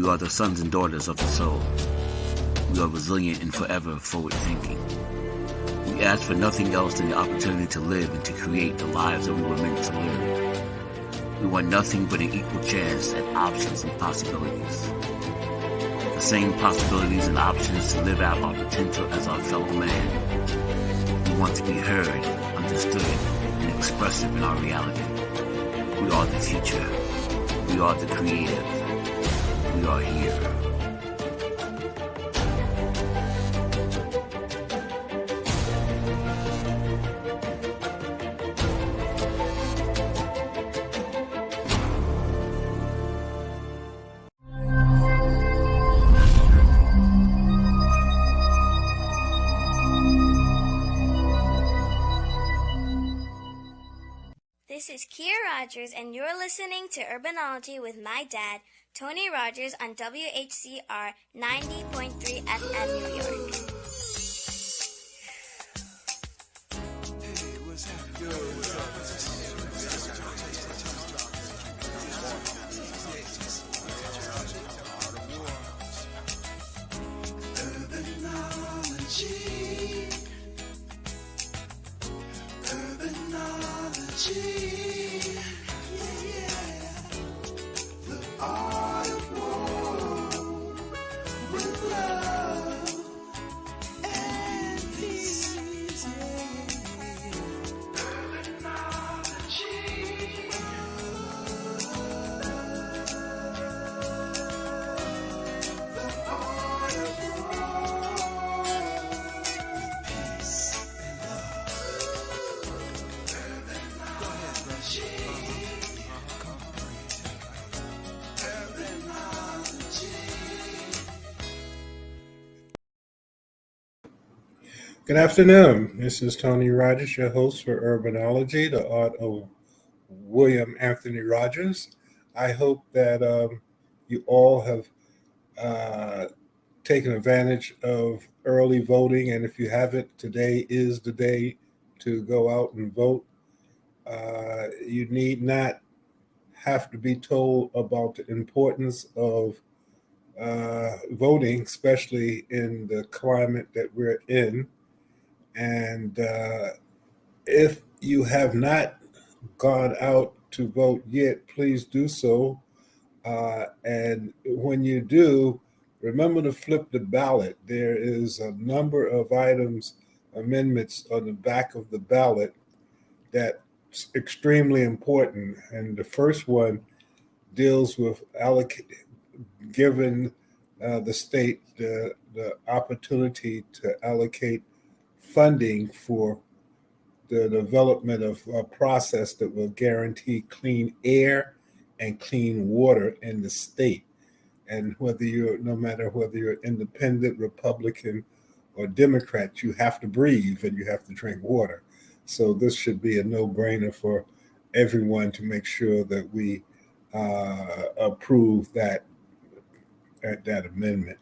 are the sons and daughters of the soul. We are resilient and forever forward-thinking. We ask for nothing else than the opportunity to live and to create the lives that we were meant to live. We want nothing but an equal chance at options and possibilities. The same possibilities and options to live out our potential as our fellow man. We want to be heard, understood, and expressive in our reality. We are the future. We are the creative. We are here. This is Kia Rogers, and you're listening to Urbanology with my dad, Tony Rogers, on WHCR 90.3 FM New York. Good afternoon. This is Tony Rogers, your host for Urbanology, the art of William Anthony Rogers. I hope that you all have taken advantage of early voting, and if you haven't, today is the day to go out and vote. You need not have to be told about the importance of voting, especially in the climate that we're in. And if you have not gone out to vote yet, please do so. And when you do, remember to flip the ballot. There is a number of amendments on the back of the ballot that's extremely important. And the first one deals with giving the state the opportunity to allocate funding for the development of a process that will guarantee clean air and clean water in the state. And no matter whether you're independent, Republican, or Democrat, you have to breathe and you have to drink water. So this should be a no-brainer for everyone to make sure that we approve that amendment.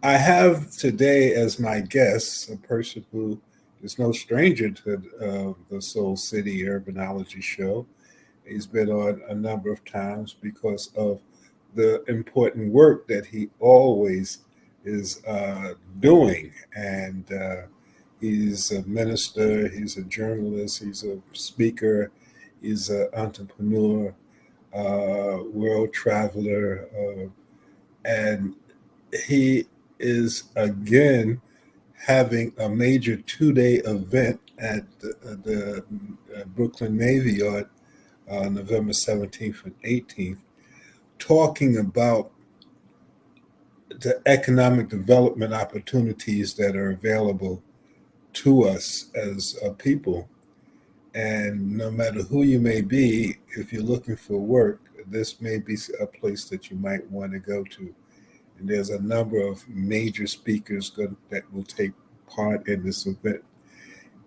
I have today as my guest a person who is no stranger to the Soul City Urbanology show. He's been on a number of times because of the important work that he always is doing. And he's a minister, he's a journalist, he's a speaker, he's an entrepreneur, world traveler, and he is again having a major 2-day event at the Brooklyn Navy Yard November 17th and 18th, talking about the economic development opportunities that are available to us as a people. And no matter who you may be, if you're looking for work, this may be a place that you might want to go to. And there's a number of major speakers that will take part in this event.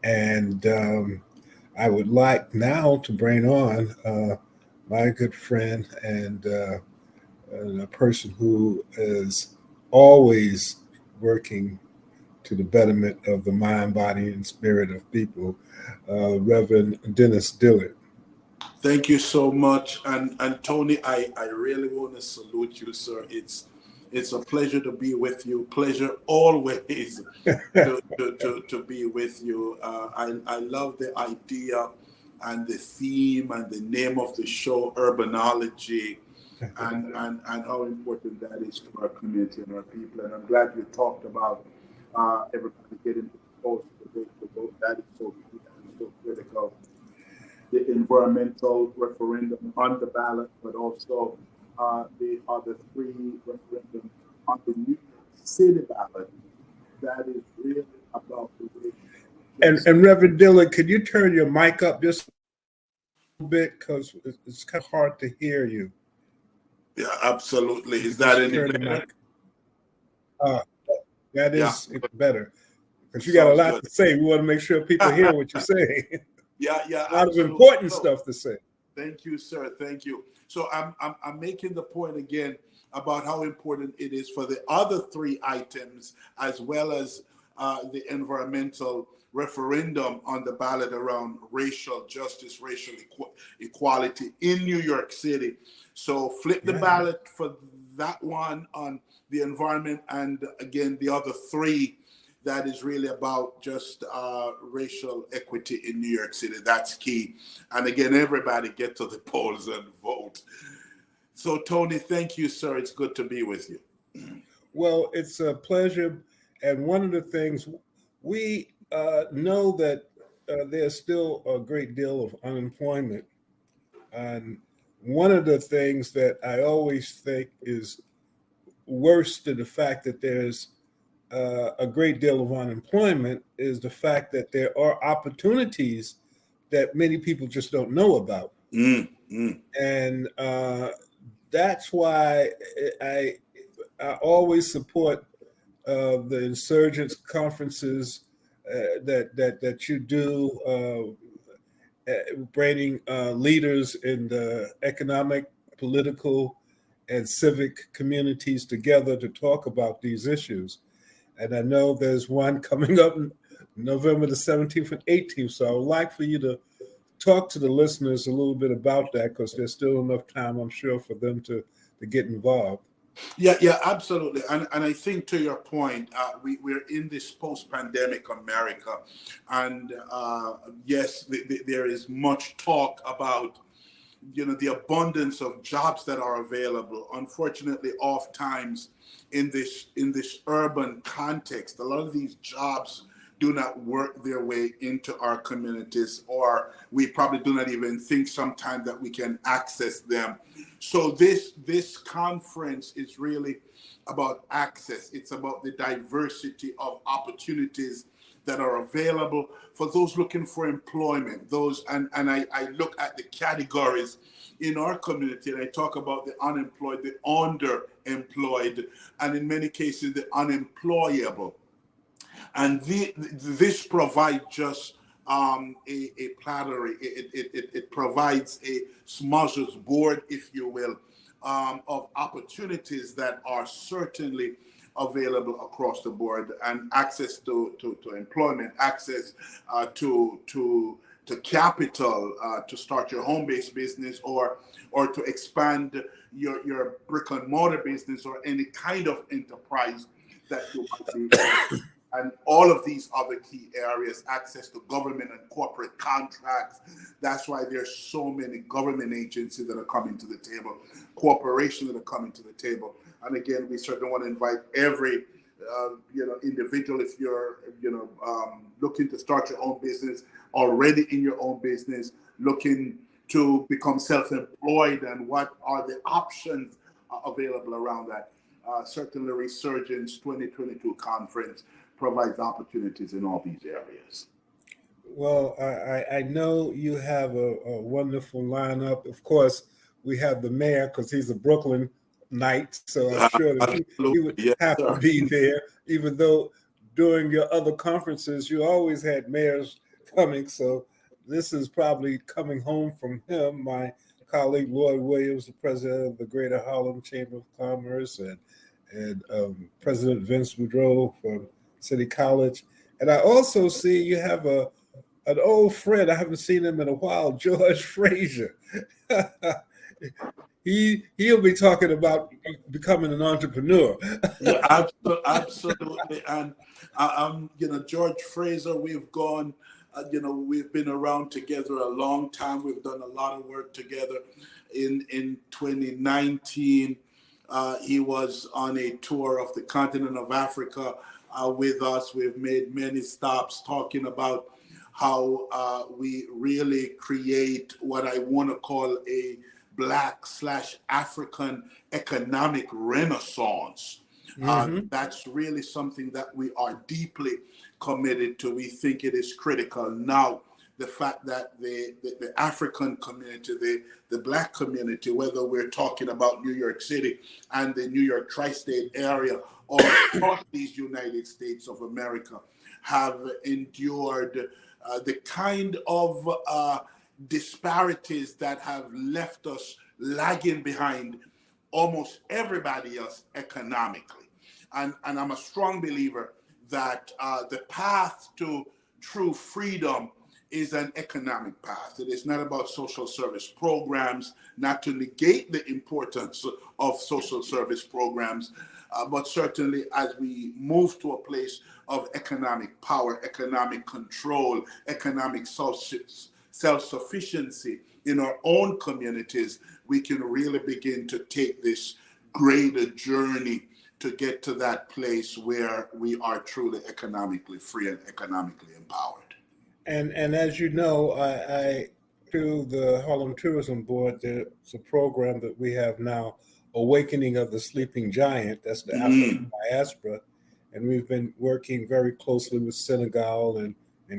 And I would like now to bring on my good friend and a person who is always working to the betterment of the mind, body, and spirit of people, Reverend Reve Dillon. Thank you so much. And Tony, I really want to salute you, sir. It's a pleasure to be with you. Pleasure always to be with you. I love the idea and the theme and the name of the show, Urbanology, and how important that is to our community and our people. And I'm glad you talked about everybody getting exposed to the vote. That is so key, that is so critical. The environmental referendum on the ballot, but also the other three referendums on the New York City ballot. That is really about the way And Reverend Dillon, could you turn your mic up just a bit because it's kind of hard to hear you. Yeah, absolutely. Is Just that any turn the better? mic. Uh, that Yeah, is better because you got a sounds lot good. to say. We want to make sure people hear what you're saying. Yeah, A lot of absolutely. important So, stuff to say. thank you, sir. Thank you. So I'm making the point again about how important it is for the other three items, as well as the environmental referendum on the ballot around racial justice, racial equality in New York City. So flip the Yeah. ballot for that one on the environment, and again the other three that is really about just racial equity in New York City. That's key. And again, everybody get to the polls and vote. So, Tony, thank you, sir. It's good to be with you. Well, it's a pleasure. And one of the things we know that there's still a great deal of unemployment. And one of the things that I always think is worse than the fact that there's a great deal of unemployment is the fact that there are opportunities that many people just don't know about. And that's why I, I always support the insurgents conferences that you do, bringing leaders in the economic, political, and civic communities together to talk about these issues. And I know there's one coming up November the 17th and 18th. So I would like for you to talk to the listeners a little bit about that because there's still enough time, I'm sure, for them to get involved. Yeah, absolutely. And I think to your point, we're in this post-pandemic America. And yes, there is much talk about the abundance of jobs that are available. Unfortunately, oftentimes in this urban context, a lot of these jobs do not work their way into our communities, or we probably do not even think sometimes that we can access them. So this conference is really about access. It's about the diversity of opportunities that are available for those looking for employment. Those and I look at the categories in our community, and I talk about the unemployed, the underemployed, and in many cases the unemployable. And this provides just a platter. It provides a smorgasbord, if you will, of opportunities that are certainly available across the board, and access to employment, access to capital, to start your home-based business, or to expand your brick and mortar business, or any kind of enterprise that you might be in. And all of these other key areas, access to government and corporate contracts. That's why there's so many government agencies that are coming to the table, corporations that are coming to the table. And again, we certainly want to invite every individual. If you're looking to start your own business, already in your own business, looking to become self-employed, and what are the options available around that. Certainly, Resurgence 2022 conference provides opportunities in all these areas. Well, I know you have a wonderful lineup. Of course, we have the mayor because he's a Brooklyn Knight, so I'm sure that he Absolutely, would yes, have to sir. be there, even though during your other conferences, you always had mayors coming. So this is probably coming home from him. My colleague Lloyd Williams, the president of the Greater Harlem Chamber of Commerce, and President Vince Woodrow from City College. And I also see you have a an old friend. I haven't seen him in a while, George Frazier. He'll be talking about becoming an entrepreneur. Yeah, absolutely. And George Fraser, we've gone, we've been around together a long time. We've done a lot of work together. In 2019, he was on a tour of the continent of Africa with us. We've made many stops talking about how we really create what I want to call a Black/African economic renaissance. That's really something that we are deeply committed to. We think it is critical. Now, the fact that the African community, the Black community, whether we're talking about New York City and the New York tri-state area or across these United States of America, have endured the kind of disparities that have left us lagging behind almost everybody else economically. And I'm a strong believer that the path to true freedom is an economic path. It is not about social service programs, not to negate the importance of social service programs, but certainly as we move to a place of economic power, economic control, economic self-sufficiency in our own communities, we can really begin to take this greater journey to get to that place where we are truly economically free and economically empowered. And as you know, I through the Harlem Tourism Board, there's a program that we have now, Awakening of the Sleeping Giant. That's the African diaspora, and we've been working very closely with Senegal and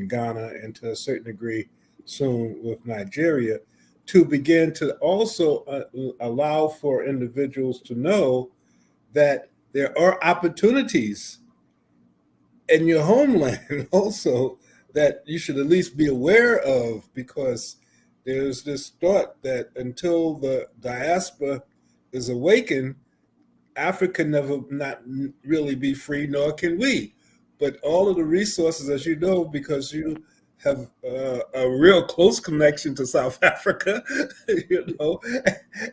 Ghana, and to a certain degree soon with Nigeria, to begin to also allow for individuals to know that there are opportunities in your homeland also that you should at least be aware of, because there's this thought that until the diaspora is awakened, Africa can never not really be free, nor can we. But all of the resources, as you know, because you have a real close connection to South Africa,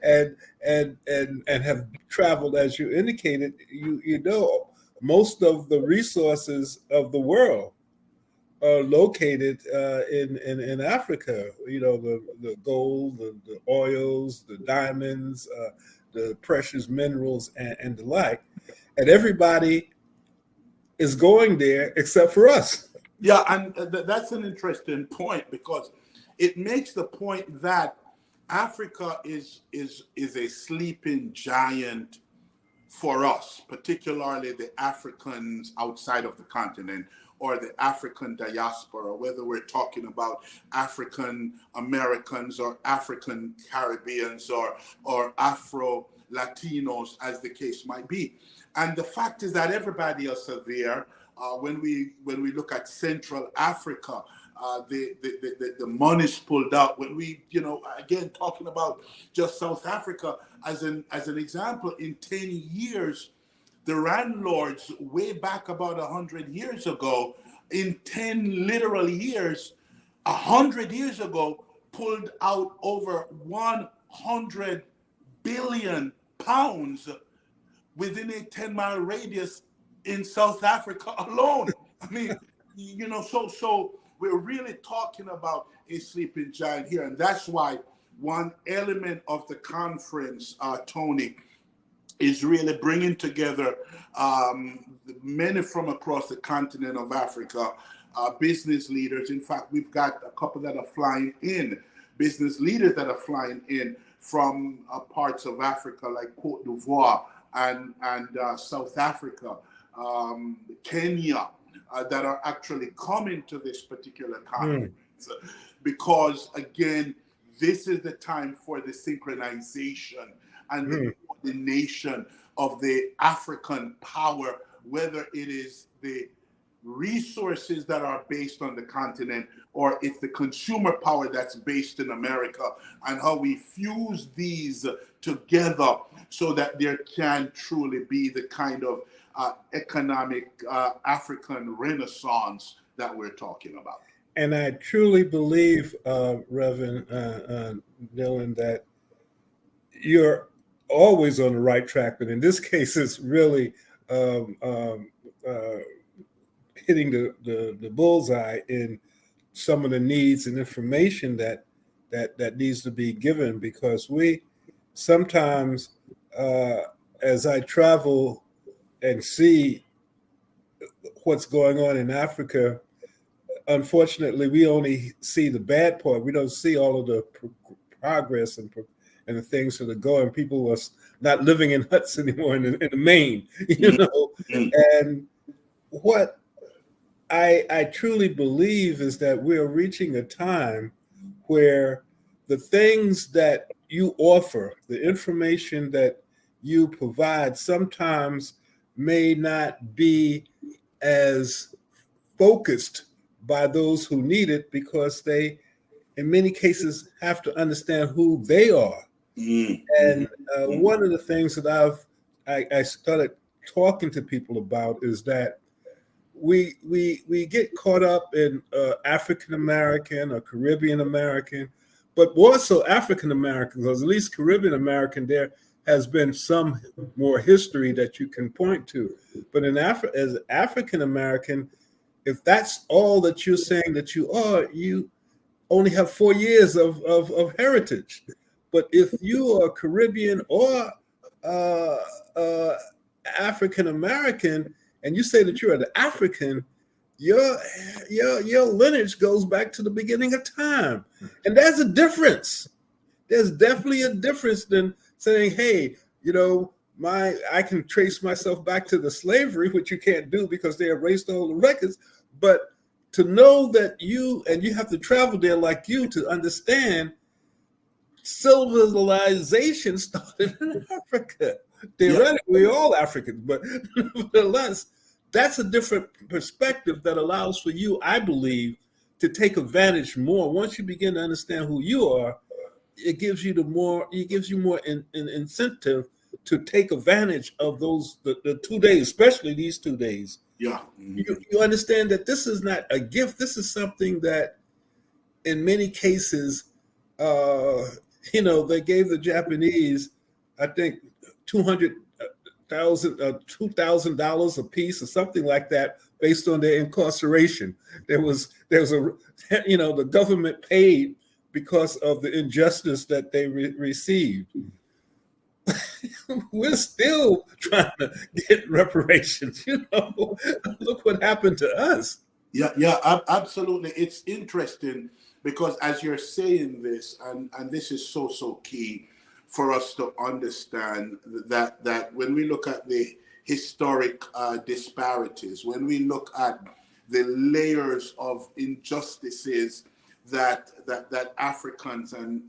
and have traveled, as you indicated, you know, most of the resources of the world are located in Africa. You know, the gold, the oils, the diamonds, the precious minerals, and the like. And everybody is going there except for us. Yeah, and that's an interesting point, because it makes the point that Africa is a sleeping giant for us, particularly the Africans outside of the continent or the African diaspora, whether we're talking about African Americans or African Caribbeans or Afro Latinos, as the case might be. And the fact is that everybody else are there. When we look at Central Africa, the money's pulled out. When we, again, talking about just South Africa as an example, in 10 years, the landlords way back about 100 years ago, in 10 literal years, 100 years ago, pulled out over 100 billion pounds within a 10-mile radius in South Africa alone. I mean, so we're really talking about a sleeping giant here. And that's why one element of the conference, Tony, is really bringing together many from across the continent of Africa, business leaders. In fact, we've got a couple that are flying in, business leaders that are flying in from parts of Africa like Cote d'Ivoire and South Africa, Kenya, that are actually coming to this particular conference. Because, again, this is the time for the synchronization and the coordination of the African power, whether it is the resources that are based on the continent or it's the consumer power that's based in America, and how we fuse these together so that there can truly be the kind of economic African renaissance that we're talking about. And I truly believe, Reverend Dillon, that you're always on the right track. But in this case, it's really um, um, uh, hitting the bullseye in some of the needs and information that needs to be given, because we sometimes, uh, as I travel and see what's going on in Africa, unfortunately, we only see the bad part. We don't see all of the progress and the things that are going. People are not living in huts anymore in the main, you know. Mm. And what I truly believe is that we're reaching a time where the things that you offer, the information that you provide, sometimes may not be as focused by those who need it, because they, in many cases, have to understand who they are. Mm. And Mm. one of the things that I started talking to people about is that we get caught up in African American or Caribbean American, but more so African American, because at least Caribbean American, there has been some more history that you can point to. But as African American, if that's all that you're saying that you are, you only have 4 years of heritage. But if you are Caribbean or uh, uh, African American, and you say that you're an African, your your lineage goes back to the beginning of time, and there's a difference. There's definitely a difference than saying, "Hey, you know, I can trace myself back to the slavery," which you can't do because they erased all the records. But to know that you have to travel there like you to understand civilization started in Africa. Yeah. Theoretically, we're all Africans, but nonetheless, that's a different perspective that allows for you, I believe, to take advantage more. Once you begin to understand who you are, it gives you more incentive to take advantage of the 2 days, especially these 2 days. Yeah. You understand that this is not a gift. This is something that, in many cases, uh, they gave the Japanese, I think, 200,000, $2,000 a piece or something like that, based on their incarceration. There was the government paid because of the injustice that they received. We're still trying to get reparations. Look what happened to us. Yeah, yeah, absolutely. It's interesting because as you're saying this, and this is so key for us to understand that when we look at the historic disparities, when we look at the layers of injustices that Africans and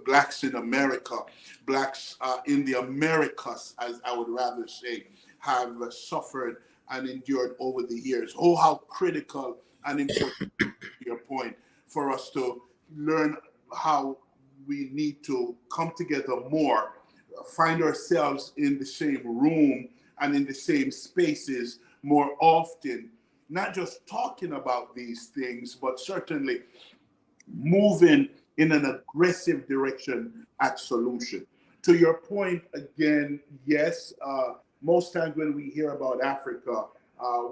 blacks in America, blacks in the Americas, as I would rather say, have suffered and endured over the years. Oh, how critical and important, to your point, for us to learn how we need to come together more, find ourselves in the same room and in the same spaces more often, not just talking about these things, but certainly moving in an aggressive direction at solution. To your point again, yes, most times when we hear about Africa,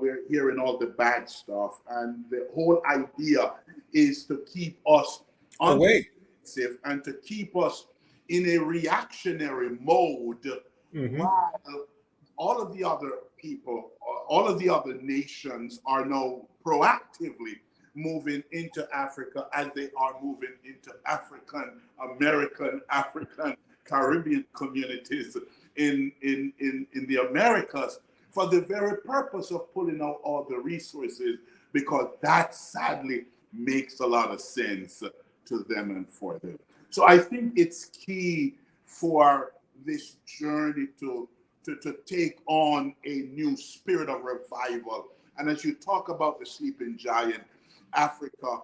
we're hearing all the bad stuff, and the whole idea is to keep us on Away. and to keep us in a reactionary mode, Mm-hmm. while all of the other people, all of the other nations are now proactively moving into Africa as they are moving into African American, African Caribbean communities in the Americas for the very purpose of pulling out all the resources, because that sadly makes a lot of sense to them and for them. So I think it's key for this journey to take on a new spirit of revival. And as you talk about the sleeping giant, Africa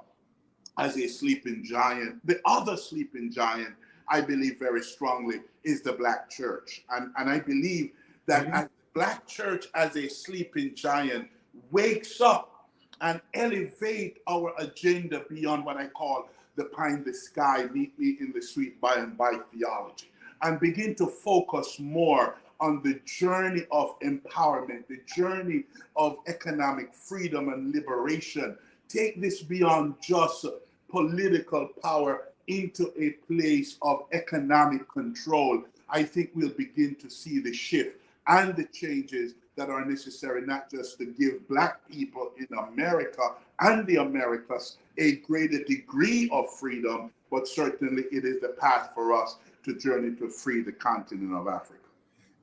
as a sleeping giant, the other sleeping giant, I believe very strongly, is the Black church. And I believe that as the Black church as a sleeping giant wakes up and elevate our agenda beyond what I call the pie in the sky, meet me in the sweet by and by theology, and begin to focus more on the journey of empowerment, the journey of economic freedom and liberation. Take this beyond just political power into a place of economic control. I think we'll begin to see the shift and the changes that are necessary, not just to give Black people in America and the Americas a greater degree of freedom, but certainly it is the path for us to journey to free the continent of Africa.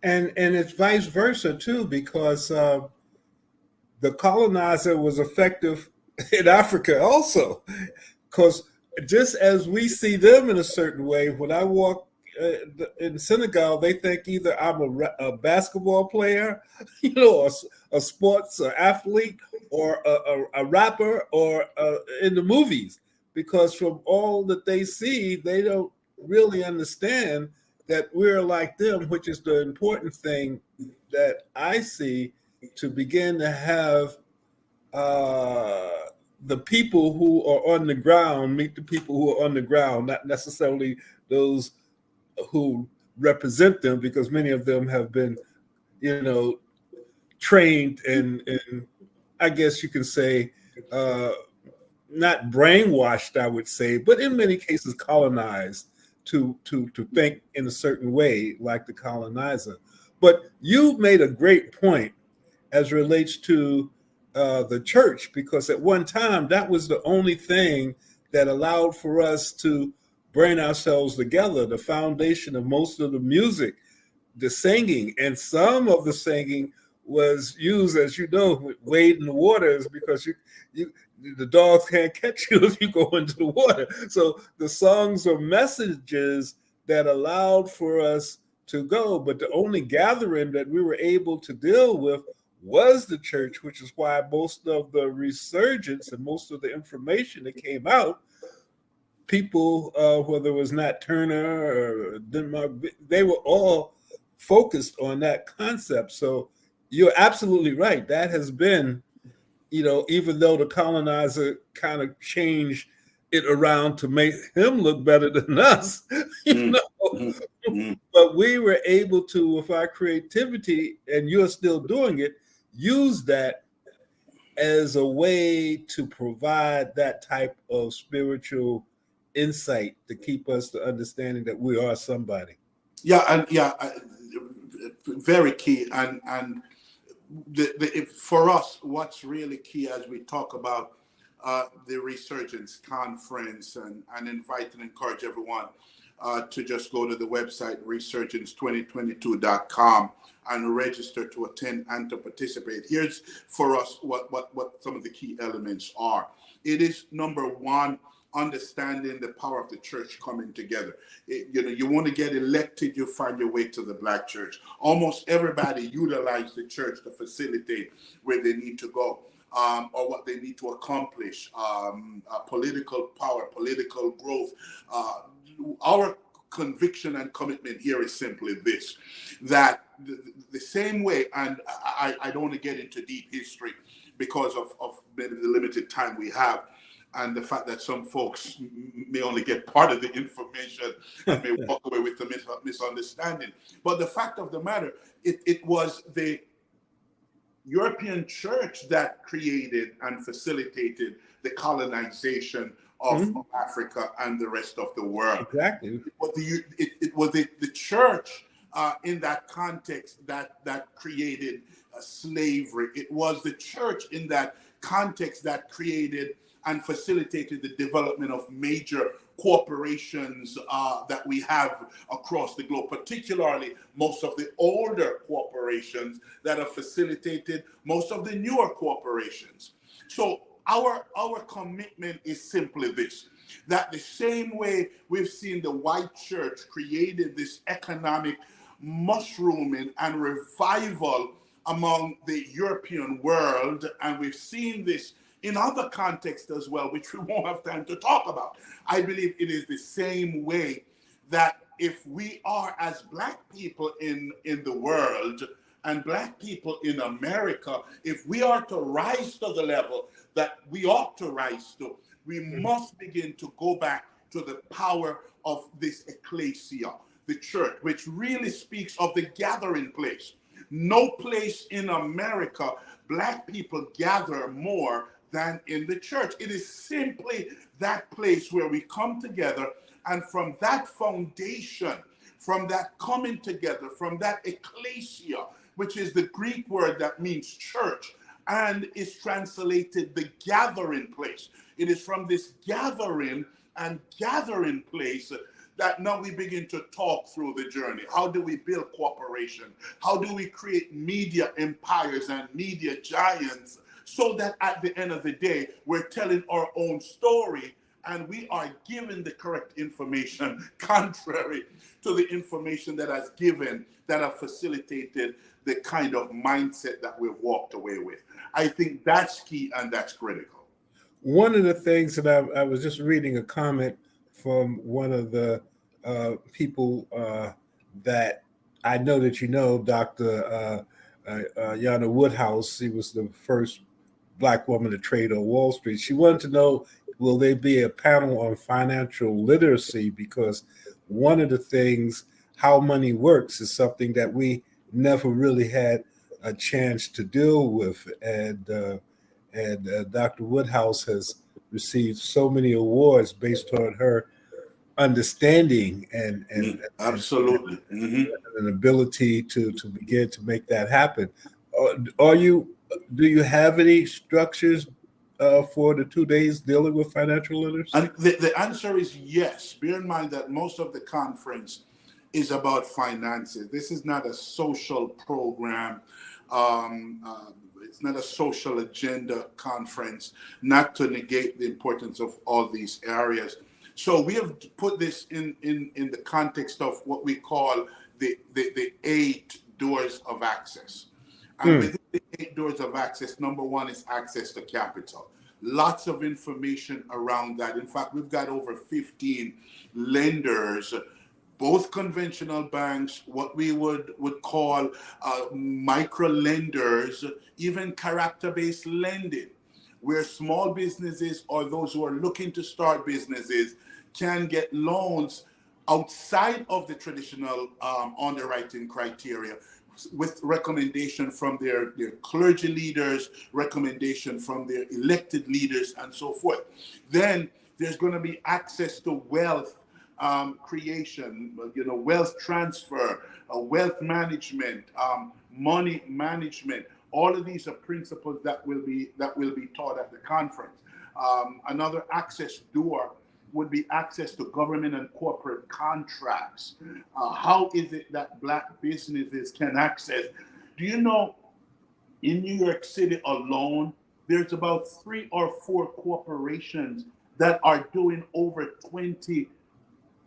And it's vice versa too, because the colonizer was effective in Africa also. Because just as we see them in a certain way, when I walk in Senegal, they think either I'm a basketball player, a sports athlete, or a rapper, or in the movies. Because from all that they see, they don't really understand that we're like them, which is the important thing that I see, to begin to have the people who are on the ground meet the people who are on the ground, not necessarily those who represent them, because many of them have been, trained and I guess you can say, not brainwashed, I would say, but in many cases colonized to think in a certain way, like the colonizer. But you made a great point as relates to the church, because at one time that was the only thing that allowed for us to bring ourselves together. The foundation of most of the music, the singing, and some of the singing was used, as you know, wade in the waters, because the dogs can't catch you if you go into the water. So the songs are messages that allowed for us to go, but the only gathering that we were able to deal with was the church, which is why most of the resurgence and most of the information that came out, people, whether it was Nat Turner or Denmark, they were all focused on that concept. So you're absolutely right. That has been, even though the colonizer kind of changed it around to make him look better than us, but we were able to, with our creativity, and you're still doing it, use that as a way to provide that type of spiritual insight to keep us to understanding that we are somebody. Very key. And for us, what's really key as we talk about the Resurgence Conference, and invite and encourage everyone to just go to the website resurgence2022.com and register to attend and to participate. Here's for us what some of the key elements are. It is, number one, understanding the power of the church coming together. You want to get elected, you find your way to the Black church. Almost everybody utilize the church to facilitate where they need to go, or what they need to accomplish, political power, political growth. Our conviction and commitment here is simply this, that the same way, and I don't want to get into deep history because of maybe the limited time we have, and the fact that some folks may only get part of the information and may walk away with the misunderstanding. But the fact of the matter, it was the European church that created and facilitated the colonization of Africa and the rest of the world. Exactly. It was the church in that context that created slavery. It was the church in that context that created and facilitated the development of major corporations that we have across the globe, particularly most of the older corporations that have facilitated most of the newer corporations. So our commitment is simply this, that the same way we've seen the white church created this economic mushrooming and revival among the European world, and we've seen this in other contexts as well, which we won't have time to talk about. I believe it is the same way that if we are, as Black people in the world, And Black people in America, if we are to rise to the level that we ought to rise to, we must begin to go back to the power of this ecclesia, the church, which really speaks of the gathering place. No place in America Black people gather more than in the church. It is simply that place where we come together, and from that foundation, from that coming together, from that ecclesia, which is the Greek word that means church, and is translated the gathering place. It is from this gathering and gathering place that now we begin to talk through the journey. How do we build cooperation? How do we create media empires and media giants so that at the end of the day, we're telling our own story and we are given the correct information contrary to the information that has given, that have facilitated the kind of mindset that we've walked away with. I think that's key and that's critical. One of the things that I was just reading a comment from one of the people that I know that you know, Dr. Yana Woodhouse. She was the first Black woman to trade on Wall Street. She wanted to know, will there be a panel on financial literacy? Because one of the things, how money works, is something that we never really had a chance to deal with. And Dr. Woodhouse has received so many awards based on her understanding and absolutely and an ability to begin to make that happen. Do you have any structures for the 2 days dealing with financial literacy? And the answer is yes. Bear in mind that most of the conference is about finances. This is not a social program. It's not a social agenda conference, not to negate the importance of all these areas. So we have put this in the context of what we call the 8 doors of access. And within the 8 doors of access, number 1 is access to capital. Lots of information around that. In fact, we've got over 15 lenders, both conventional banks, what we would call micro lenders, even character-based lending, where small businesses or those who are looking to start businesses can get loans outside of the traditional underwriting criteria, with recommendation from their clergy leaders, recommendation from their elected leaders, and so forth. Then there's going to be access to wealth creation, wealth transfer, wealth management, money management. All of these are principles that will be taught at the conference. Another access door would be access to government and corporate contracts. How is it that Black businesses can access? Do you know, in New York City alone, there's about 3 or 4 corporations that are doing over $20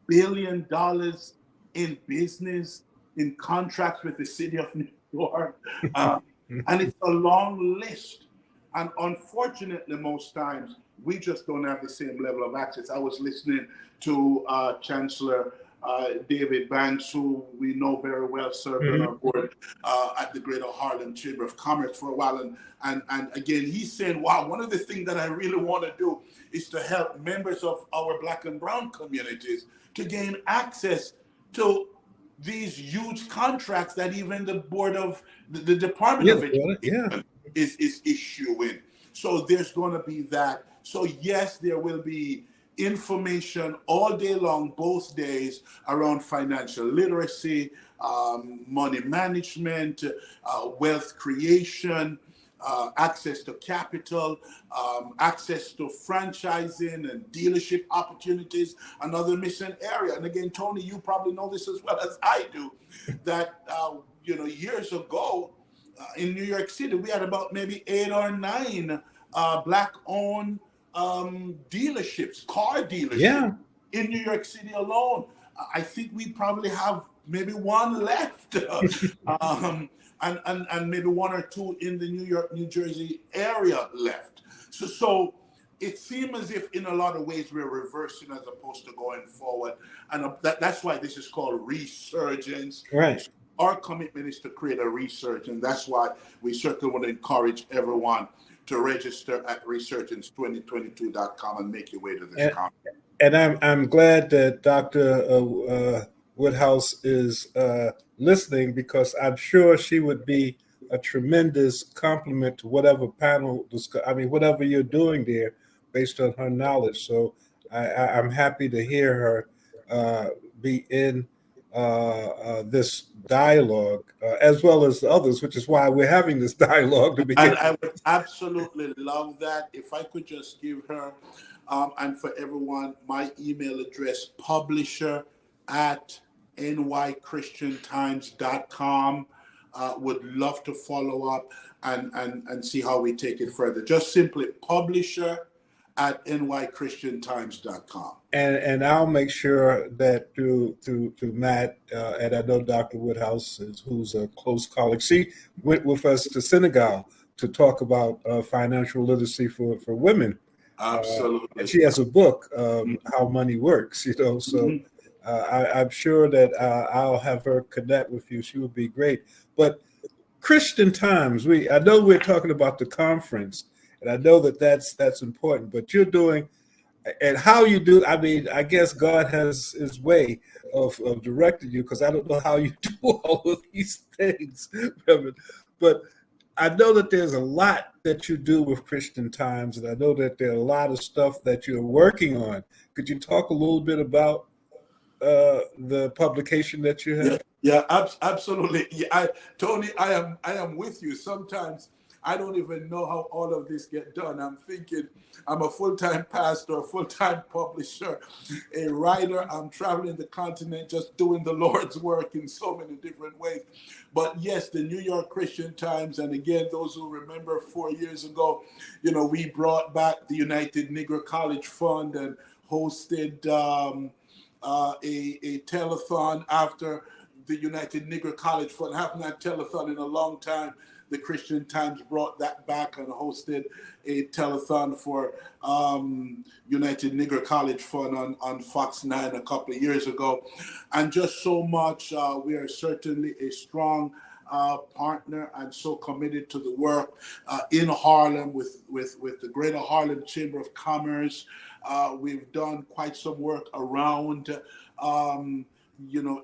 billion in business, in contracts with the city of New York. And it's a long list. And unfortunately, most times, we just don't have the same level of access. I was listening to Chancellor David Banks, who we know very well, served on our board at the Greater Harlem Chamber of Commerce for a while. And again, he's saying, wow, one of the things that I really want to do is to help members of our Black and Brown communities to gain access to these huge contracts that even the board of the Department of Education is issuing. So there's going to be that. So yes, there will be information all day long, both days, around financial literacy, money management, wealth creation, access to capital, access to franchising and dealership opportunities, another missing area. And again, Tony, you probably know this as well as I do, that years ago in New York City, we had about maybe 8 or 9 Black-owned dealerships, car dealerships in New York City alone. I think we probably have maybe 1 left, and maybe 1 or 2 in the New York, New Jersey area left. So it seems as if in a lot of ways we're reversing as opposed to going forward. And that's why this is called resurgence. Right. our commitment is to create a research, and that's why we certainly want to encourage everyone to register at resurgence2022.com and make your way to this conference. And I'm glad that Dr. Woodhouse is listening, because I'm sure she would be a tremendous compliment to whatever panel, whatever you're doing there, based on her knowledge. So I'm happy to hear her be in this dialogue, as well as others, which is why we're having this dialogue to begin. And I would absolutely love that. If I could just give her, and for everyone, my email address, publisher@nychristiantimes.com. Would love to follow up and see how we take it further. Just simply publisher@nychristiantimes.com. And I'll make sure that through Matt, and I know Dr. Woodhouse, who's a close colleague. She went with us to Senegal to talk about financial literacy for women. Absolutely. And she has a book, How Money Works, so I'm sure that I'll have her connect with you. She would be great. But Christian Times, I know we're talking about the conference, and I know that that's important, but you're doing, and how you do, I guess God has his way of directing you, because I don't know how you do all of these things, but I know that there's a lot that you do with Christian Times, and I know that there are a lot of stuff that you're working on. Could you talk a little bit about the publication that you have? Yeah, absolutely. Yeah, Tony, I am with you. Sometimes I don't even know how all of this get done. I'm thinking I'm a full-time pastor, a full-time publisher, a writer. I'm traveling the continent just doing the Lord's work in so many different ways. But yes, the New York Christian Times, and again, those who remember 4 years ago, we brought back the United Negro College Fund and hosted a telethon after the United Negro College Fund. Haven't had telethon in a long time. The Christian Times brought that back and hosted a telethon for United Negro College Fund on Fox 9 a couple of years ago. And just so much, we are certainly a strong partner and so committed to the work in Harlem with the Greater Harlem Chamber of Commerce. We've done quite some work around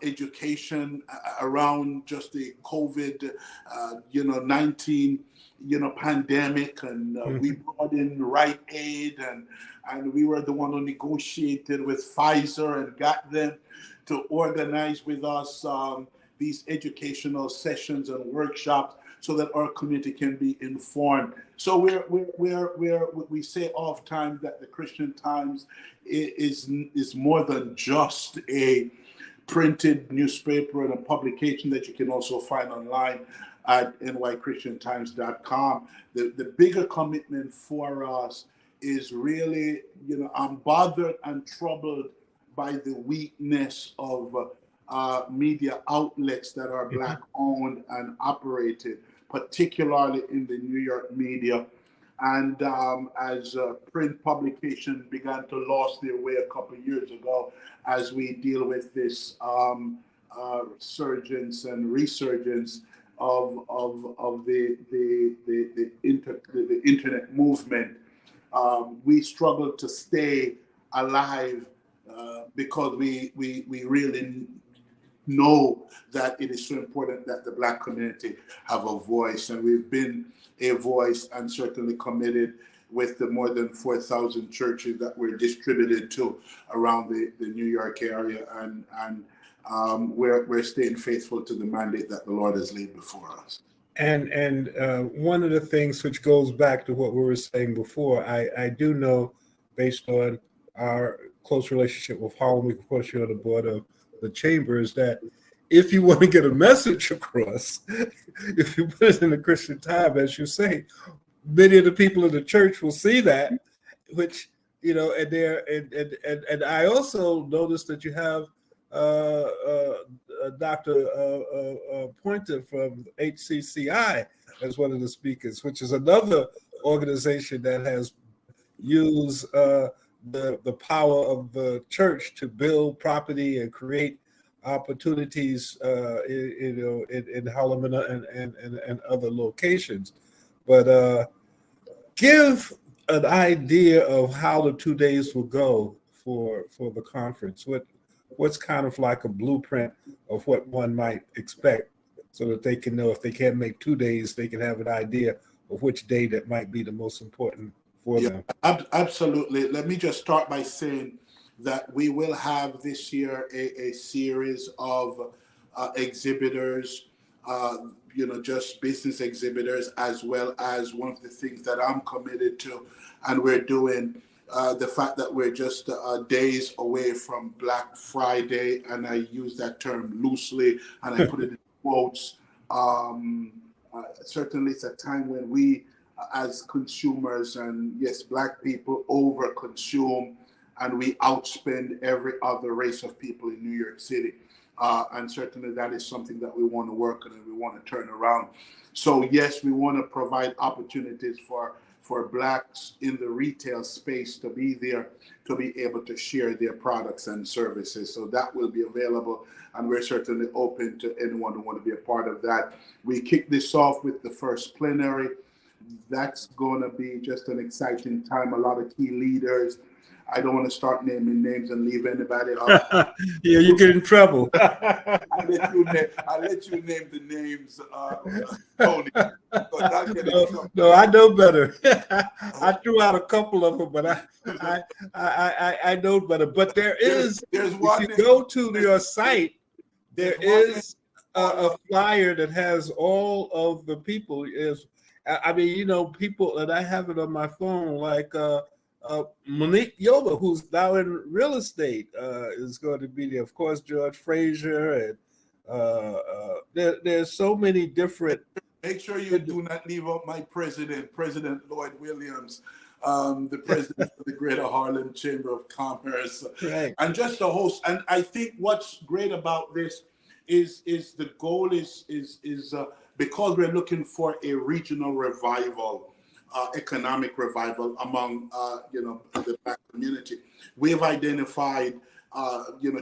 education, around just the COVID-19 pandemic, and we brought in Rite Aid, and we were the one who negotiated with Pfizer and got them to organize with us these educational sessions and workshops so that our community can be informed. So we say oftentimes that the Christian Times is more than just a printed newspaper and a publication that you can also find online at nychristiantimes.com. The bigger commitment for us is really, I'm bothered and troubled by the weakness of media outlets that are Black owned and operated, particularly in the New York media. And as print publication began to lose their way a couple of years ago, as we deal with this surgence and resurgence of the internet movement, we struggle to stay alive because we really know that it is so important that the Black community have a voice, and we've been a voice and certainly committed with the more than 4,000 churches that we're distributed to around the New York area, and we're staying faithful to the mandate that the Lord has laid before us. And one of the things which goes back to what we were saying before, I do know, based on our close relationship with Harlem, of course you're on the board of the chamber, is that if you want to get a message across, if you put it in the Christian Time, as you say, many of the people in the church will see that, which, and I also noticed that you have Dr. Pointer from HCCI as one of the speakers, which is another organization that has used the power of the church to build property and create opportunities, in Harlem and other locations. But give an idea of how the 2 days will go for the conference. What's kind of like a blueprint of what one might expect, so that they can know if they can't make 2 days, they can have an idea of which day that might be the most important for Yeah, them. absolutely. Let me just start by saying that we will have this year a series of exhibitors, just business exhibitors, as well as one of the things that I'm committed to, and we're doing. The fact that we're just days away from Black Friday, and I use that term loosely and I put it in quotes. Certainly, it's a time when we, as consumers, and yes, Black people overconsume, and we outspend every other race of people in New York City. And certainly that is something that we want to work on and we want to turn around. So yes, we want to provide opportunities for Blacks in the retail space to be there, to be able to share their products and services. So that will be available, and we're certainly open to anyone who want to be a part of that. We kick this off with the first plenary. That's going to be just an exciting time. A lot of key leaders. I don't want to start naming names and leave anybody out. Yeah, you get in trouble. I'll let you name the names, Tony. No, I know better. I threw out a couple of them, but I know better. But there's one. If you go to your site, there is a flyer that has all of the people. I mean, people, and I have it on my phone, like Monique Yoba, who's now in real estate, is going to be there. Of course, George Frazier, and there's so many different. Make sure you do not leave out my president, President Lloyd Williams, the president of the Greater Harlem Chamber of Commerce, right. And just the host. And I think what's great about this is the goal is because we're looking for a regional revival, economic revival among the Black community. We have identified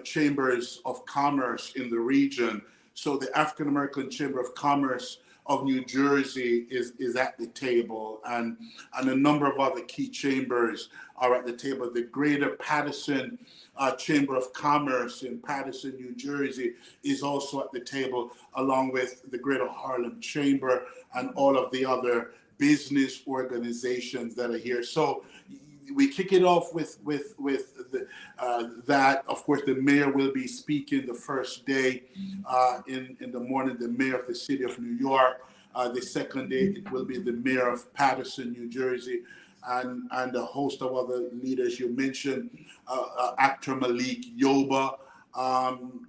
chambers of commerce in the region. So the African American Chamber of Commerce of New Jersey is at the table, and a number of other key chambers are at the table. The Greater Paterson Chamber of Commerce in Paterson, New Jersey is also at the table, along with the Greater Harlem Chamber and all of the other business organizations that are here. So we kick it off with that. Of course, the mayor will be speaking the first day in the morning, the mayor of the city of New York. The second day, it will be the mayor of Paterson, New Jersey, and a host of other leaders you mentioned, actor Malik Yoba,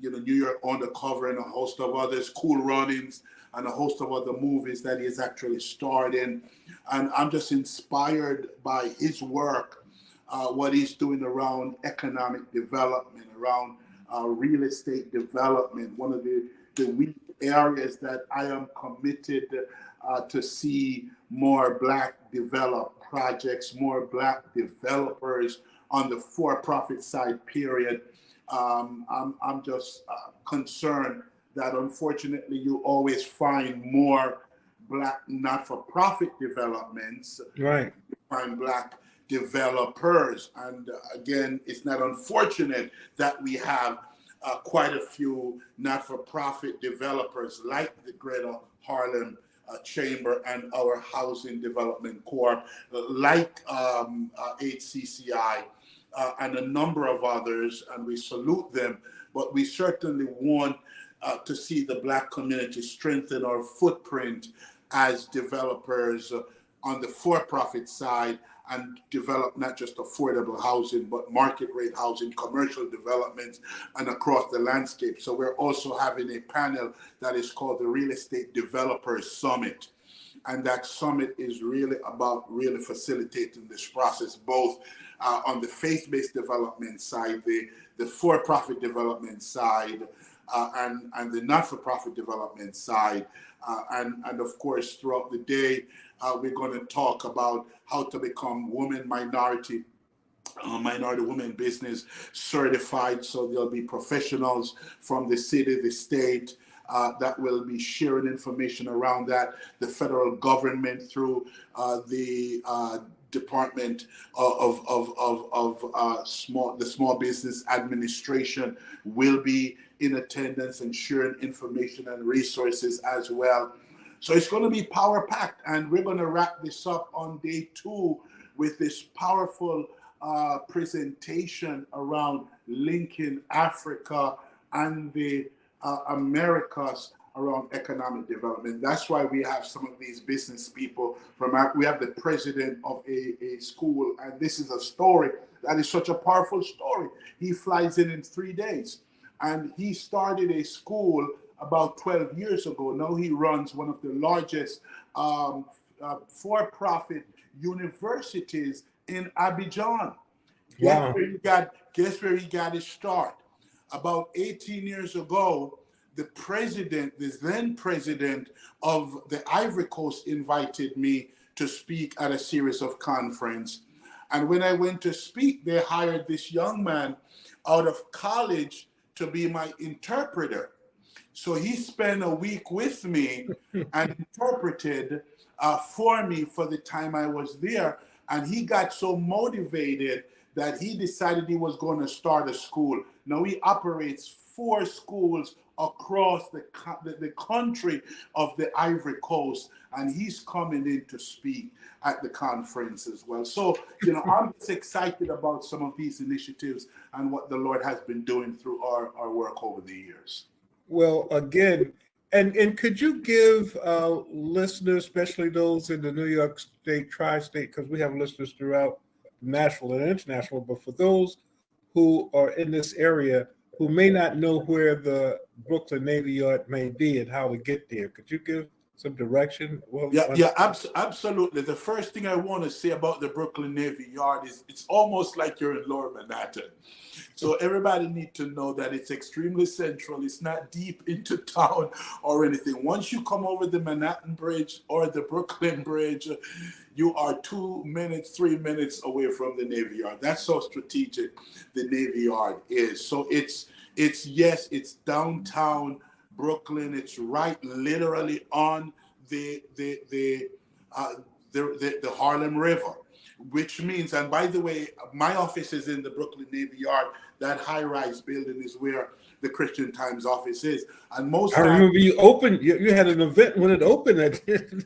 New York Undercover, and a host of others, Cool Runnings, and a host of other movies that he has actually starred in. And I'm just inspired by his work, what he's doing around economic development, around real estate development. One of the weak areas that I am committed to see more Black developed projects, more Black developers on the for-profit side, period. I'm just concerned that unfortunately you always find more Black not-for-profit developments, right? You find Black developers, and again, it's not unfortunate that we have quite a few not-for-profit developers like the Greater Harlem Chamber and our Housing Development Corp, like HCCI, and a number of others, and we salute them. But we certainly want to see the Black community strengthen our footprint as developers on the for-profit side, and develop not just affordable housing, but market rate housing, commercial developments, and across the landscape. So we're also having a panel that is called the Real Estate Developers Summit. And that summit is really about really facilitating this process, both on the faith-based development side, the for-profit development side, and the not-for-profit development side. And of course, throughout the day, we're going to talk about how to become woman, minority, minority women business certified. So there'll be professionals from the city, the state, that will be sharing information around that. The federal government through the Department of Small Business Administration will be in attendance and sharing information and resources as well. So it's going to be power packed, and we're going to wrap this up on day 2 with this powerful presentation around linking Africa and the Americas around economic development. That's why we have some of these business people we have the president of a school, and this is a story that is such a powerful story. He flies in 3 days, and he started a school about 12 years ago. Now he runs one of the largest for-profit universities in Abidjan. Wow. Guess where he got his start? About 18 years ago, the then president of the Ivory Coast invited me to speak at a series of conference. And when I went to speak, they hired this young man out of college to be my interpreter. So he spent a week with me and interpreted for me for the time I was there. And he got so motivated that he decided he was going to start a school. Now he operates 4 schools across the country of the Ivory Coast, and he's coming in to speak at the conference as well. So, I'm just excited about some of these initiatives and what the Lord has been doing through our work over the years. Well, again, and could you give listeners, especially those in the New York State, tri-state, because we have listeners throughout national and international, but for those who are in this area who may not know where the Brooklyn Navy Yard may be and how to get there, could you give some direction? Absolutely. The first thing I want to say about the Brooklyn Navy Yard is it's almost like you're in Lower Manhattan. So everybody needs to know that it's extremely central. It's not deep into town or anything. Once you come over the Manhattan Bridge or the Brooklyn Bridge, you are 2 minutes, 3 minutes away from the Navy Yard. That's how strategic the Navy Yard is. So it's downtown Brooklyn. It's right literally on the Harlem River, which means, and by the way, my office is in the Brooklyn Navy Yard. That high-rise building is where the Christian Times office is. And I remember you had an event when it opened.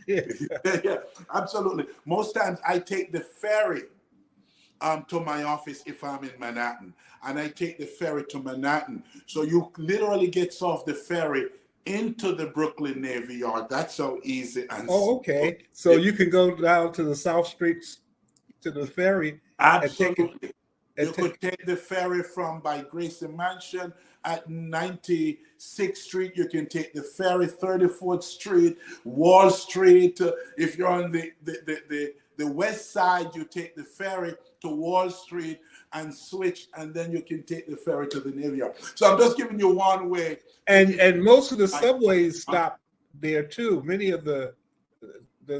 Yeah, absolutely. Most times I take the ferry to my office if I'm in Manhattan, and I take the ferry to Manhattan. So you literally get off the ferry into the Brooklyn Navy Yard. That's so easy. And okay. So you can go down to the South Streets to the ferry. Absolutely. You could take the ferry from by Gracie Mansion at 96th Street. You can take the ferry 34th Street, Wall Street. If you're on the west side, you take the ferry to Wall Street and switch, and then you can take the ferry to the Navy Yard. So I'm just giving you one way. And most of the subways stop there too. Many of the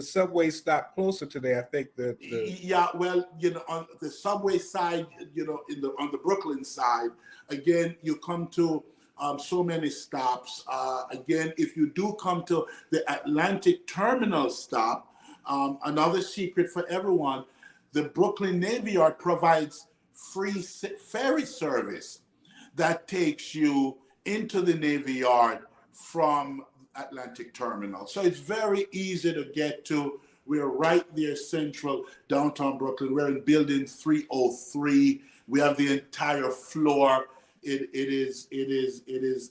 subways stop closer to there. I think that on the subway side, on the Brooklyn side, again, you come to so many stops. Again, if you do come to the Atlantic Terminal stop, another secret for everyone, the Brooklyn Navy Yard provides free ferry service that takes you into the Navy Yard from Atlantic Terminal. So it's very easy to get to. We're right there central downtown Brooklyn. We're in building 303. We have the entire floor. It is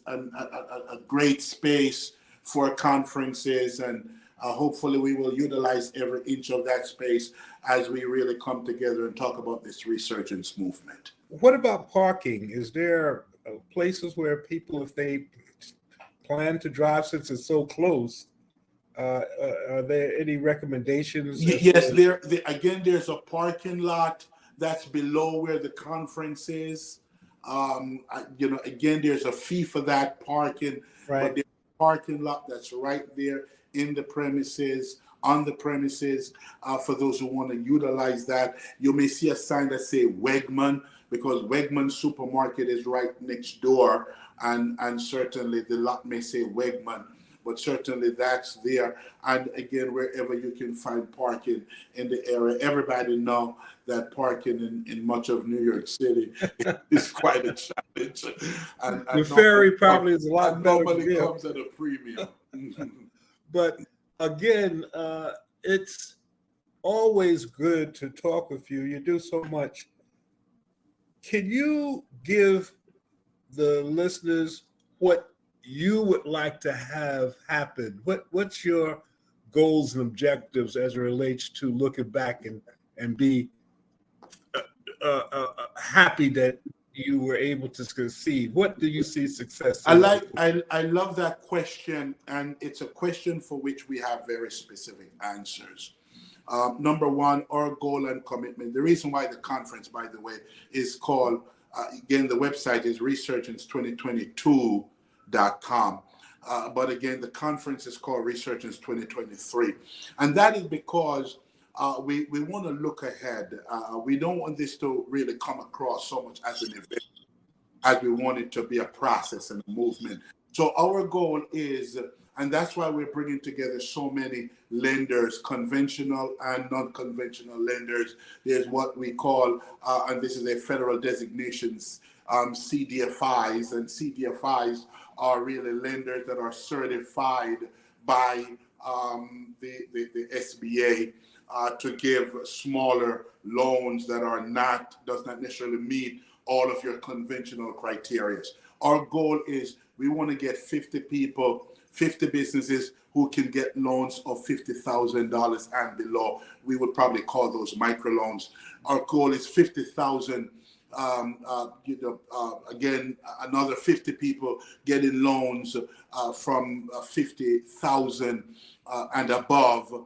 a great space for conferences, and hopefully we will utilize every inch of that space as we really come together and talk about this resurgence movement. What about parking? Is there places where people, if they plan to drive, since it's so close, are there any recommendations? Yes, there's a parking lot that's below where the conference is. Again, there's a fee for that parking, right? But there's a parking lot that's right there in the premises. on the premises. For those who want to utilize that, you may see a sign that say Wegman, because Wegman supermarket is right next door, and certainly the lot may say Wegman, but certainly that's there. And again, wherever you can find parking in the area, everybody know that parking in much of New York City is quite a challenge. The ferry probably is a lot better. Normally comes at a premium. But again, it's always good to talk with you. You do so much. Can you give the listeners what you would like to have happen? What's your goals and objectives as it relates to looking back and be happy that you were able to succeed? What do you see success in? I love that question, and it's a question for which we have very specific answers. Number one, our goal and commitment. The reason why the conference, by the way, is called, again, the website is resurgence2022.com. But again, the conference is called Resurgence 2023. And that is because we want to look ahead. We don't want this to really come across so much as an event, as we want it to be a process and a movement. So our goal is, and that's why we're bringing together so many lenders, conventional and non-conventional lenders. There's what we call, and this is a federal designations, CDFIs, and CDFIs are really lenders that are certified by the SBA to give smaller loans that does not necessarily meet all of your conventional criteria. Our goal is we want to get 50 people, 50 businesses who can get loans of $50,000 and below. We would probably call those microloans. Our goal is 50,000. Again, another 50 people getting loans from 50,000 and above.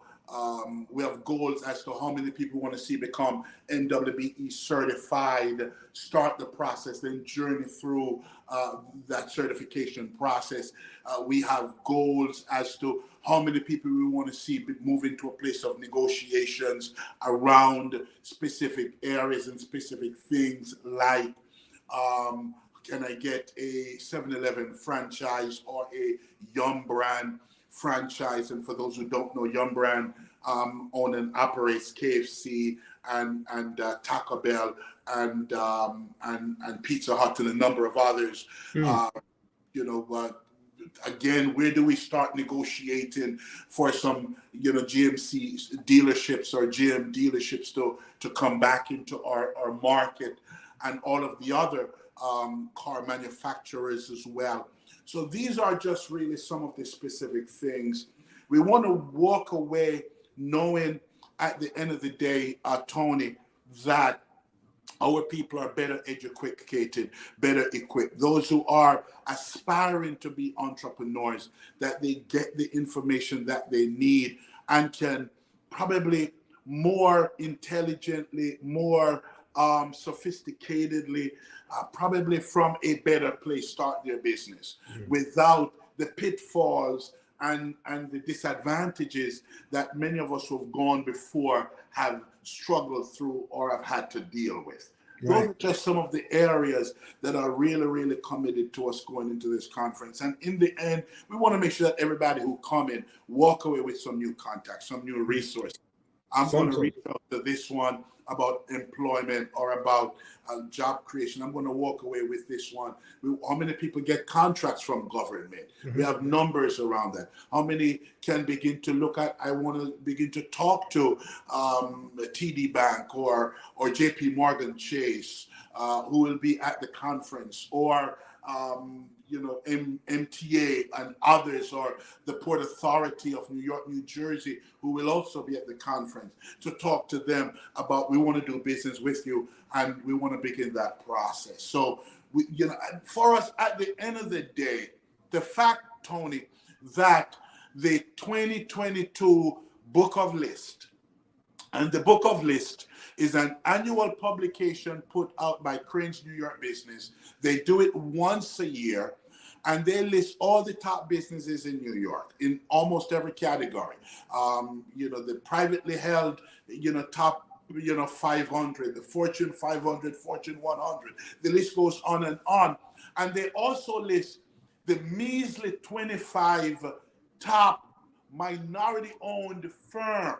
We have goals as to how many people want to see become NWBE certified, start the process, then journey through that certification process. We have goals as to how many people we want to see move into a place of negotiations around specific areas and specific things like, can I get a 7-Eleven franchise or a Yum Brand franchise? And for those who don't know, Yum Brand own and operates KFC and Taco Bell and Pizza Hut and a number of others. Again, where do we start negotiating for some, GMC dealerships or GM dealerships to come back into our market, and all of the other car manufacturers as well. So these are just really some of the specific things. We want to walk away knowing at the end of the day, Tony, that our people are better educated, better equipped. Those who are aspiring to be entrepreneurs, that they get the information that they need and can probably more intelligently, more sophisticatedly, probably from a better place, start their business without the pitfalls and the disadvantages that many of us who have gone before have struggled through or have had to deal with. Right. Those are just some of the areas that are really, really committed to us going into this conference. And in the end, we want to make sure that everybody who come in walk away with some new contacts, some new resources. I'm going to reach out to this one about employment or about job creation. I'm going to walk away with this one. How many people get contracts from government? We have numbers around that. How many can begin to look at, I want to begin to talk to TD Bank or JP Morgan Chase, who will be at the conference, or MTA and others, or the Port Authority of New York, New Jersey, who will also be at the conference, to talk to them about, we want to do business with you and we want to begin that process. So, for us, at the end of the day, the fact, Tony, that the 2022 Book of List, and the Book of List is an annual publication put out by Crane's New York Business. They do it once a year. and they list all the top businesses in New York in almost every category. The privately held, top, 500, the Fortune 500, Fortune 100. The list goes on and on. And they also list the measly 25 top minority-owned firms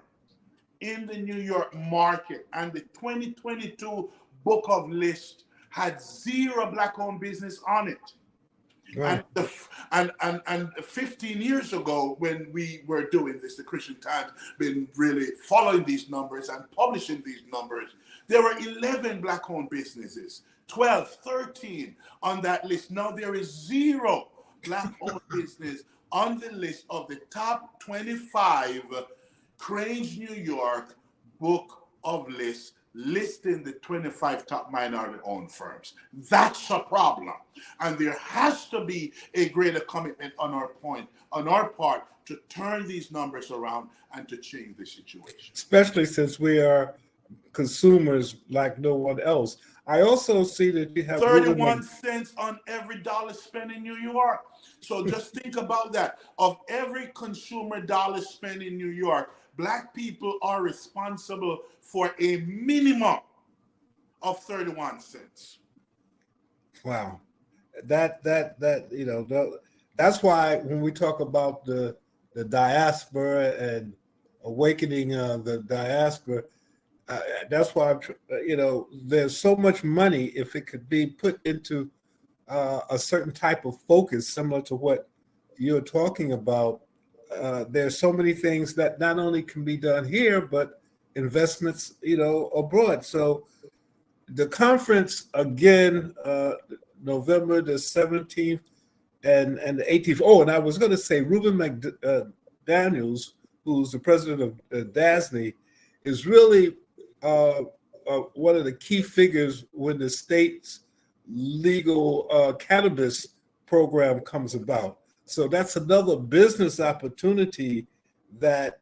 in the New York market. And the 2022 book of list had 0 Black-owned business on it. Wow. And 15 years ago, when we were doing this, the Christian Times been really following these numbers and publishing these numbers. There were 11 Black-owned businesses, 12, 13 on that list. Now there is 0 Black-owned business on the list of the top 25 Crain's New York book of lists, listing the 25 top minority-owned firms. That's a problem. And there has to be a greater commitment on our part to turn these numbers around and to change the situation. Especially since we are consumers like no one else. I also see that you have 31 cents on every dollar spent in New York. So just think about that. Of every consumer dollar spent in New York, Black people are responsible for a minimum of 31 cents. Wow. That's why when we talk about the diaspora and awakening the diaspora, that's why there's so much money if it could be put into a certain type of focus, similar to what you're talking about. There's so many things that not only can be done here, but investments, abroad. So the conference again, November the 17th and the 18th. Oh, and I was going to say Reuben McDaniels, who's the president of DASNY, is really one of the key figures when the state's legal cannabis program comes about. So that's another business opportunity that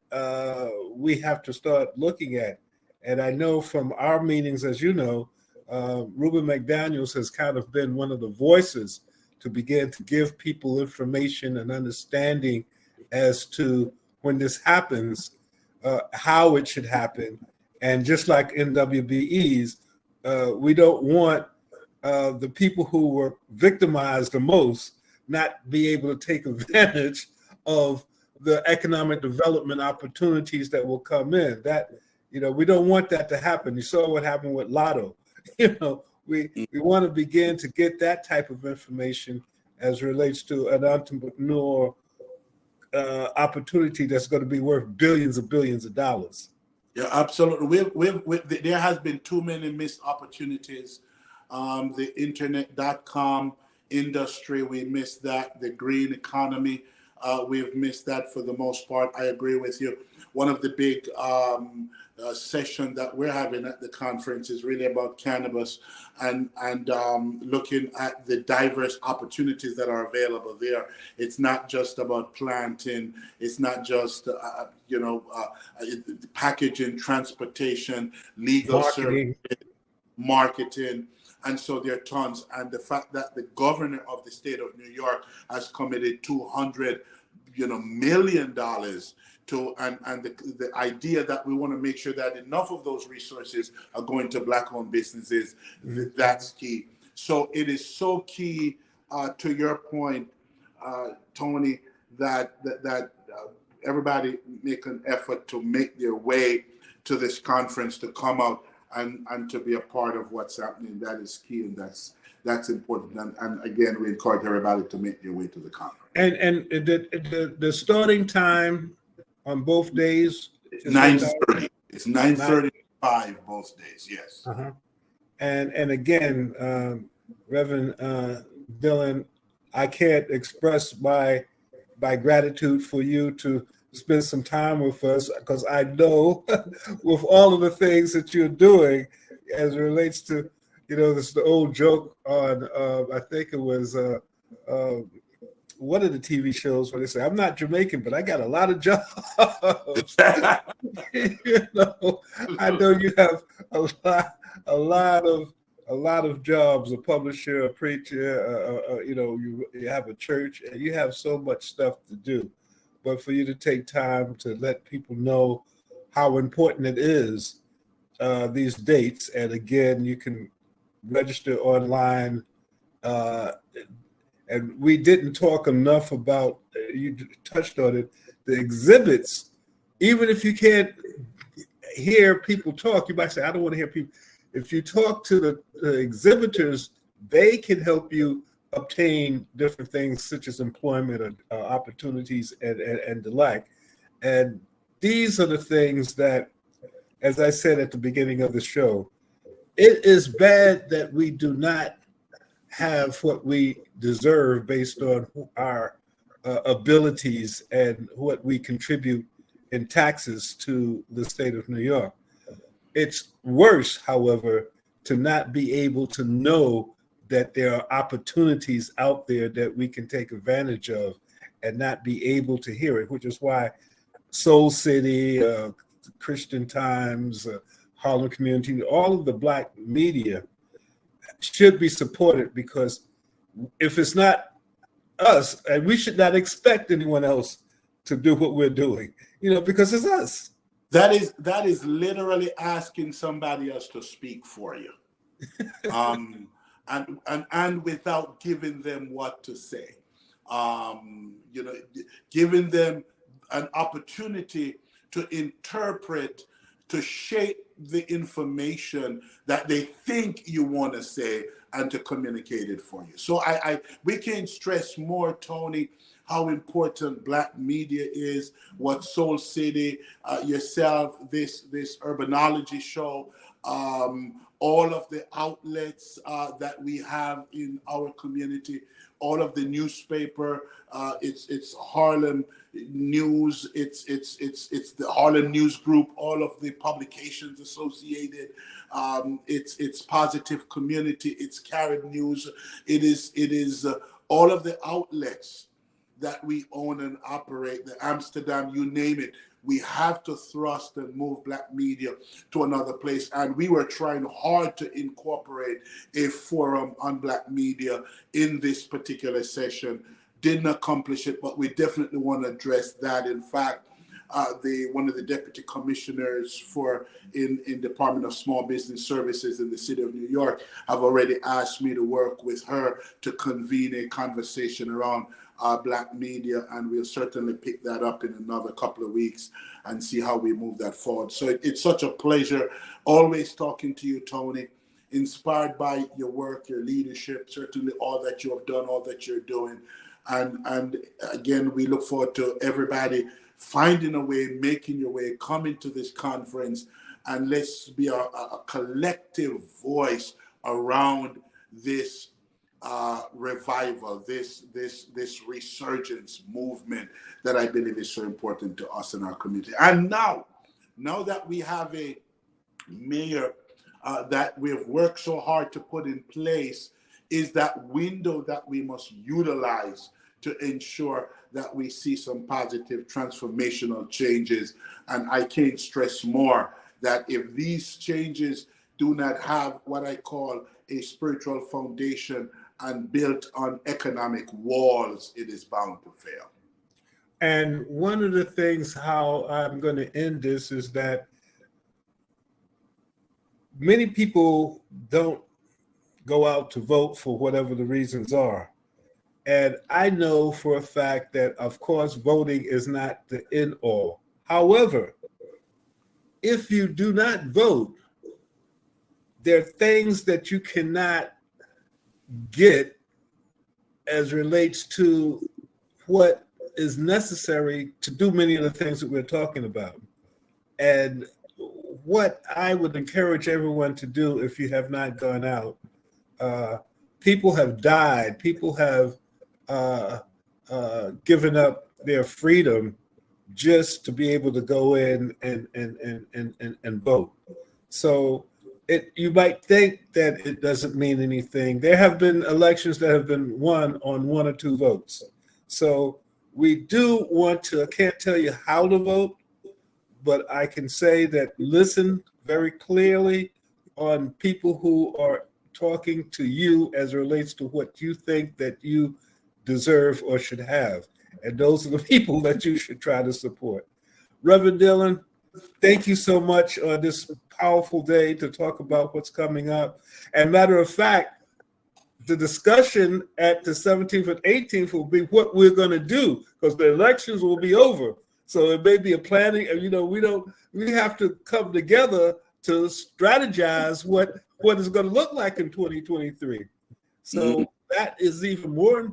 we have to start looking at. And I know from our meetings, as you know, Reuben McDaniels has kind of been one of the voices to begin to give people information and understanding as to when this happens, how it should happen. And just like NWBEs, we don't want the people who were victimized the most not be able to take advantage of the economic development opportunities that will come in. That, we don't want that to happen. You saw what happened with Lotto. We want to begin to get that type of information as relates to an entrepreneur opportunity that's going to be worth billions of dollars. Yeah, absolutely. There has been too many missed opportunities. The internet.com industry, we missed that. The green economy, we've missed that for the most part. I agree with you. One of the big sessions that we're having at the conference is really about cannabis and looking at the diverse opportunities that are available there. It's not just about planting. It's not just packaging, transportation, legal services, marketing. And so there are tons. And the fact that the governor of the state of New York has committed $200 million to, and the idea that we want to make sure that enough of those resources are going to Black-owned businesses, that's key. So it is so key, to your point, Tony, that everybody make an effort to make their way to this conference, to come out and to be a part of what's happening. That is key, and that's important. And again, we encourage everybody to make their way to the conference. And the starting time on both days? 9:30. It's 9:35 both days. Yes. Uh-huh. And again, Reverend Dillon, I can't express my gratitude for you to spend some time with us, because I know with all of the things that you're doing as it relates to, this is the old joke on, I think it was one of the TV shows where they say, I'm not Jamaican, but I got a lot of jobs. I know you have a lot of a lot of jobs, a publisher, a preacher, you have a church, and you have so much stuff to do. But for you to take time to let people know how important it is, these dates, and again, you can register online. Uh, and we didn't talk enough about, you touched on it, the exhibits. Even if you can't hear people talk, you might say, I don't want to hear people. If you talk to the exhibitors, they can help you obtain different things such as employment opportunities and the like. And these are the things that, as I said at the beginning of the show, it is bad that we do not have what we deserve based on our abilities and what we contribute in taxes to the state of New York. It's worse, however, to not be able to know that there are opportunities out there that we can take advantage of and not be able to hear it, which is why Soul City, Christian Times, Harlem Community, all of the Black media should be supported, because if it's not us, and we should not expect anyone else to do what we're doing, because it's us. That is literally asking somebody else to speak for you, and without giving them what to say, giving them an opportunity to interpret, to shape the information that they think you want to say, and to communicate it for you. So we can't stress more, Tony, how important Black media is, what Soul City, yourself, this Urbanology show, all of the outlets that we have in our community, all of the newspaper, it's Harlem News, it's the Harlem News Group, all of the publications associated, it's Positive Community, it's Carrot News, it is all of the outlets that we own and operate, the Amsterdam, you name it. We have to thrust and move Black media to another place. And we were trying hard to incorporate a forum on Black media in this particular session. Didn't accomplish it, but we definitely want to address that. In fact, one of the deputy commissioners in Department of Small Business Services in the city of New York have already asked me to work with her to convene a conversation around Black media, and we'll certainly pick that up in another couple of weeks and see how we move that forward. So it's such a pleasure always talking to you, Tony, inspired by your work, your leadership, certainly all that you have done, all that you're doing. And again, we look forward to everybody finding a way, making your way, coming to this conference, and let's be a collective voice around this revival, this resurgence movement that I believe is so important to us in our community. And now that we have a mayor that we've worked so hard to put in place, is that window that we must utilize to ensure that we see some positive transformational changes. And I can't stress more that if these changes do not have what I call a spiritual foundation and built on economic walls, it is bound to fail. And one of the things how I'm going to end this is that many people don't go out to vote for whatever the reasons are. And I know for a fact that, of course, voting is not the end all. However, if you do not vote, there are things that you cannot get as relates to what is necessary to do many of the things that we're talking about. And what I would encourage everyone to do, if you have not gone out, people have died, people have given up their freedom just to be able to go in and vote. So you might think that it doesn't mean anything. There have been elections that have been won on 1 or 2 votes. So we do want to, I can't tell you how to vote, but I can say that listen very clearly on people who are talking to you as it relates to what you think that you deserve or should have. And those are the people that you should try to support. Reverend Dillon, thank you so much on this powerful day to talk about what's coming up. And matter of fact, the discussion at the 17th and 18th will be what we're going to do, because the elections will be over. So it may be a planning, we have to come together to strategize what it's going to look like in 2023. So that is even more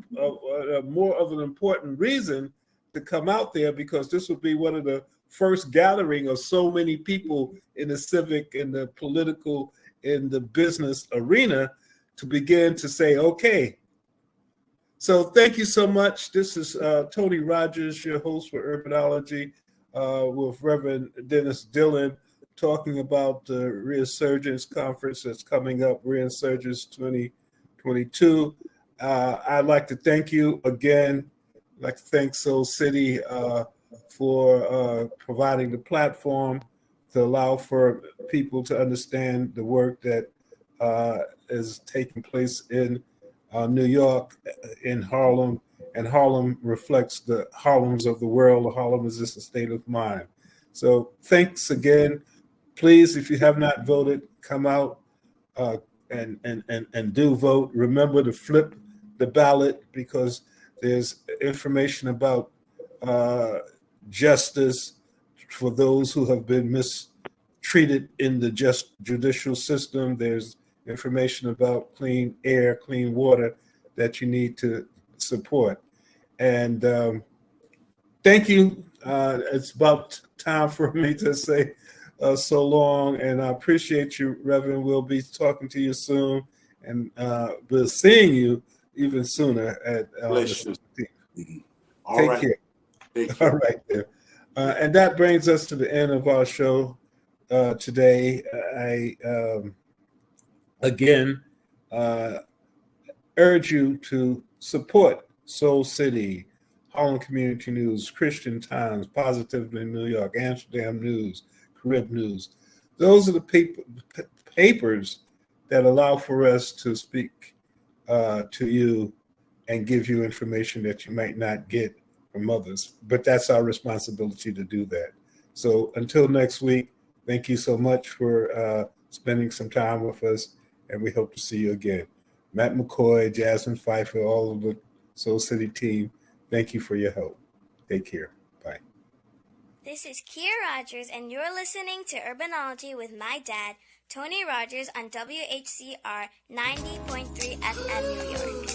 of an important reason to come out there, because this will be one of the first gathering of so many people in the civic, in the political, in the business arena to begin to say, okay. So thank you so much. This is Tony Rogers, your host for Urbanology, with Reverend Dennis Dillon, talking about the Resurgence Conference that's coming up, Resurgence 2022. I'd like to thank you again. I'd like to thank Soul City for providing the platform to allow for people to understand the work that is taking place in New York, in Harlem, and Harlem reflects the Harlems of the world. Harlem is just a state of mind. So thanks again. Please, if you have not voted, come out and do vote. Remember to flip the ballot, because there's information about justice for those who have been mistreated in the judicial system. There's information about clean air, clean water that you need to support. And thank you. It's about time for me to say so long, and I appreciate you, Reverend. We'll be talking to you soon, and we'll seeing you even sooner at All Take right. care. Take care. All right, there. And that brings us to the end of our show today. I again urge you to support Soul City, Harlem Community News, Christian Times, Positively New York, Amsterdam News, Carib News. Those are the papers that allow for us to speak to you and give you information that you might not get from others. But that's our responsibility to do that. So until next week, thank you so much for spending some time with us, and we hope to see you again. Matt McCoy, Jasmine Pfeiffer, all of the Soul City team, thank you for your help. Take care. Bye. This is Kia Rogers, and you're listening to Urbanology with my dad, Tony Rogers, on WHCR 90.3 FM New York.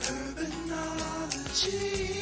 Urbanology.